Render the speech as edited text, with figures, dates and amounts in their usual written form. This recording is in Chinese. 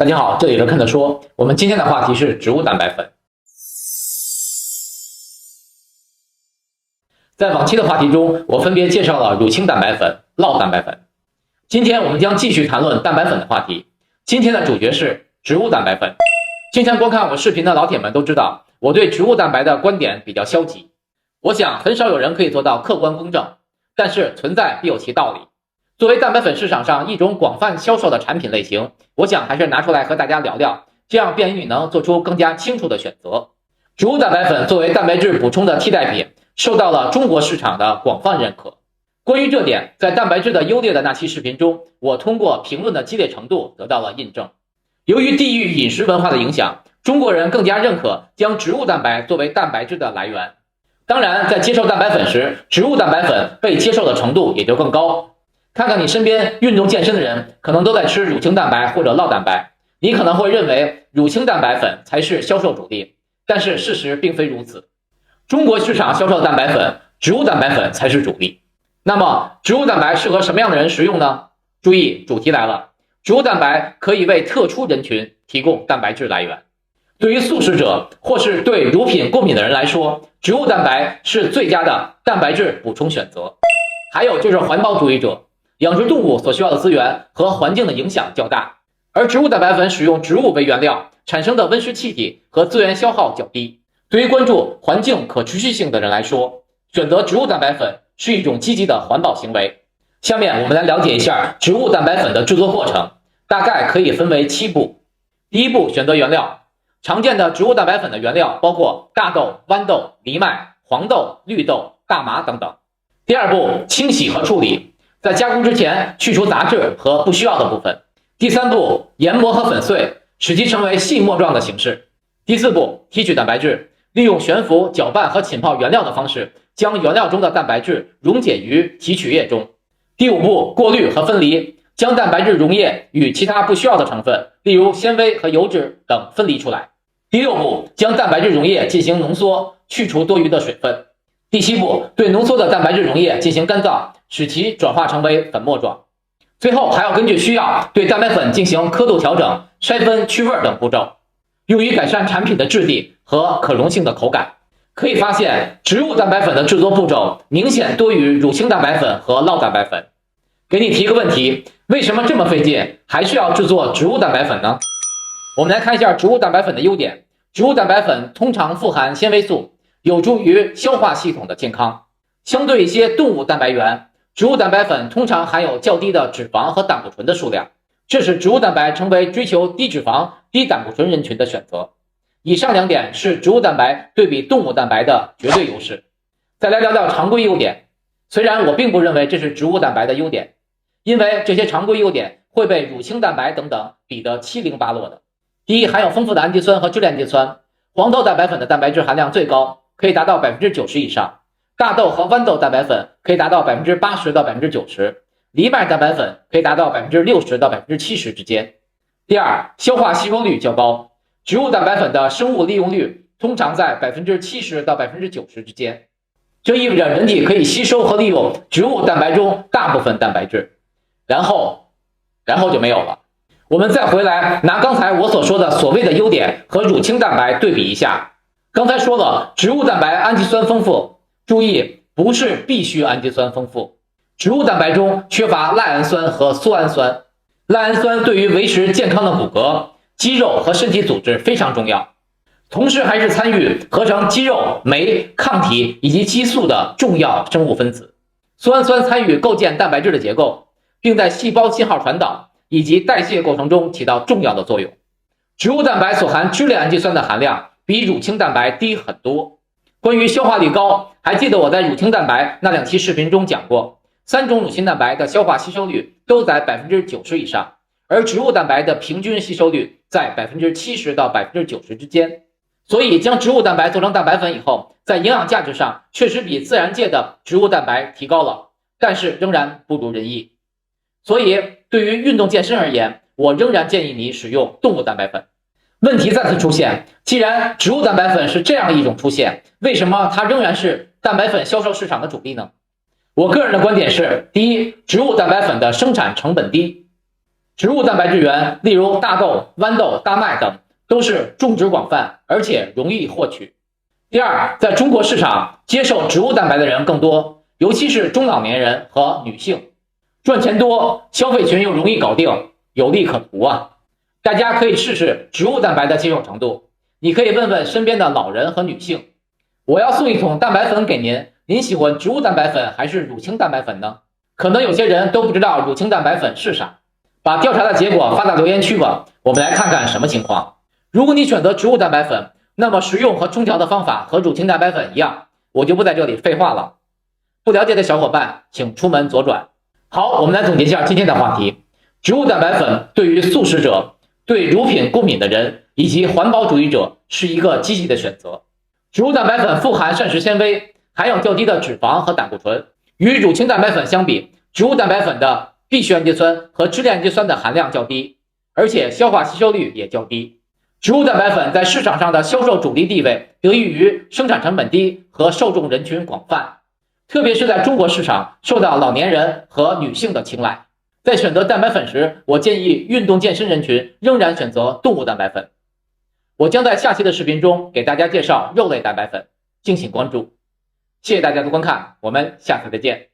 大家好，这里是看的说，我们今天的话题是植物蛋白粉。在往期的话题中，我分别介绍了乳清蛋白粉、酪蛋白粉。今天我们将继续谈论蛋白粉的话题。今天的主角是植物蛋白粉。经常观看我视频的老铁们都知道，我对植物蛋白的观点比较消极。我想很少有人可以做到客观公正，但是存在必有其道理。作为蛋白粉市场上一种广泛销售的产品类型，我想还是拿出来和大家聊聊，这样便于你能做出更加清楚的选择。植物蛋白粉作为蛋白质补充的替代品，受到了中国市场的广泛认可。关于这点，在蛋白质的优劣的那期视频中，我通过评论的激烈程度得到了印证。由于地域饮食文化的影响，中国人更加认可将植物蛋白作为蛋白质的来源。当然，在接受蛋白粉时，植物蛋白粉被接受的程度也就更高。看看你身边运动健身的人，可能都在吃乳清蛋白或者酪蛋白，你可能会认为乳清蛋白粉才是销售主力，但是事实并非如此。中国市场销售的蛋白粉，植物蛋白粉才是主力。那么植物蛋白适合什么样的人食用呢？注意，主题来了，植物蛋白可以为特殊人群提供蛋白质来源。对于素食者或是对乳品过敏的人来说，植物蛋白是最佳的蛋白质补充选择。还有就是环保主义者，养殖动物所需要的资源和环境的影响较大，而植物蛋白粉使用植物为原料产生的温室气体和资源消耗较低。对于关注环境可持续性的人来说，选择植物蛋白粉是一种积极的环保行为。下面我们来了解一下植物蛋白粉的制作过程，大概可以分为7步。第一步，选择原料。常见的植物蛋白粉的原料包括大豆、豌豆、藜麦、黄豆、绿豆、大麻等等。第二步，清洗和处理。在加工之前，去除杂质和不需要的部分。第三步，研磨和粉碎，使其成为细末状的形式。第四步，提取蛋白质，利用悬浮、搅拌和浸泡原料的方式，将原料中的蛋白质溶解于提取液中。第五步，过滤和分离，将蛋白质溶液与其他不需要的成分，例如纤维和油脂等分离出来。第六步，将蛋白质溶液进行浓缩，去除多余的水分。第7步，对浓缩的蛋白质溶液进行干燥，使其转化成为粉末状。最后还要根据需要对蛋白粉进行刻度调整、筛分、去味等步骤，用于改善产品的质地和可溶性的口感。可以发现，植物蛋白粉的制作步骤明显多于乳清蛋白粉和酪蛋白粉。给你提个问题，为什么这么费劲，还是要制作植物蛋白粉呢？我们来看一下植物蛋白粉的优点。植物蛋白粉通常富含纤维素，有助于消化系统的健康。相对一些动物蛋白源，植物蛋白粉通常含有较低的脂肪和胆固醇的数量，这使植物蛋白成为追求低脂肪、低胆固醇人群的选择。以上2点是植物蛋白对比动物蛋白的绝对优势。再来聊聊常规优点。虽然我并不认为这是植物蛋白的优点，因为这些常规优点会被乳清蛋白等等比得七零八落的。第一，含有丰富的氨基酸和支链氨基酸。黄豆蛋白粉的蛋白质含量最高，可以达到 90% 以上。大豆和豌豆蛋白粉可以达到 80% 到 90%， 藜麦蛋白粉可以达到 60% 到 70% 之间。第二，消化吸收率较高。植物蛋白粉的生物利用率通常在 70% 到 90% 之间，这意味着人体可以吸收和利用植物蛋白中大部分蛋白质，然后就没有了。我们再回来拿刚才我所说的所谓的优点和乳清蛋白对比一下。刚才说了，植物蛋白氨基酸丰富，注意，不是必需氨基酸丰富。植物蛋白中缺乏赖氨酸和苏氨酸，赖氨酸对于维持健康的骨骼、肌肉和身体组织非常重要，同时还是参与合成肌肉、酶、抗体以及激素的重要生物分子。苏氨酸参与构建蛋白质的结构，并在细胞信号传导以及代谢过程中起到重要的作用。植物蛋白所含支链氨基酸的含量比乳清蛋白低很多。关于消化率高，还记得我在乳清蛋白那2期视频中讲过，3种乳清蛋白的消化吸收率都在 90% 以上，而植物蛋白的平均吸收率在 70% 到 90% 之间。所以将植物蛋白做成蛋白粉以后，在营养价值上确实比自然界的植物蛋白提高了，但是仍然不如人意。所以对于运动健身而言，我仍然建议你使用动物蛋白粉。问题再次出现，既然植物蛋白粉是这样一种出现，为什么它仍然是蛋白粉销售市场的主力呢？我个人的观点是，第一，植物蛋白粉的生产成本低。植物蛋白质源，例如大豆、豌豆、大麦等，都是种植广泛，而且容易获取。第二，在中国市场，接受植物蛋白的人更多，尤其是中老年人和女性，赚钱多，消费群又容易搞定，有利可图啊！大家可以试试植物蛋白的接受程度，你可以问问身边的老人和女性。我要送一桶蛋白粉给您，您喜欢植物蛋白粉还是乳清蛋白粉呢？可能有些人都不知道乳清蛋白粉是啥，把调查的结果发到留言区吧，我们来看看什么情况。如果你选择植物蛋白粉，那么食用和冲调的方法和乳清蛋白粉一样，我就不在这里废话了。不了解的小伙伴请出门左转。好，我们来总结一下今天的话题。植物蛋白粉对于素食者、对乳品过敏的人以及环保主义者是一个积极的选择。植物蛋白粉富含膳食纤维，含有较低的脂肪和胆固醇，与乳清蛋白粉相比，植物蛋白粉的必需氨基酸和支链氨基酸的含量较低，而且消化吸收率也较低。植物蛋白粉在市场上的销售主力地位得益于生产成本低和受众人群广泛，特别是在中国市场受到老年人和女性的青睐。在选择蛋白粉时，我建议运动健身人群仍然选择动物蛋白粉。我将在下期的视频中给大家介绍肉类蛋白粉，敬请关注。谢谢大家的观看，我们下次再见。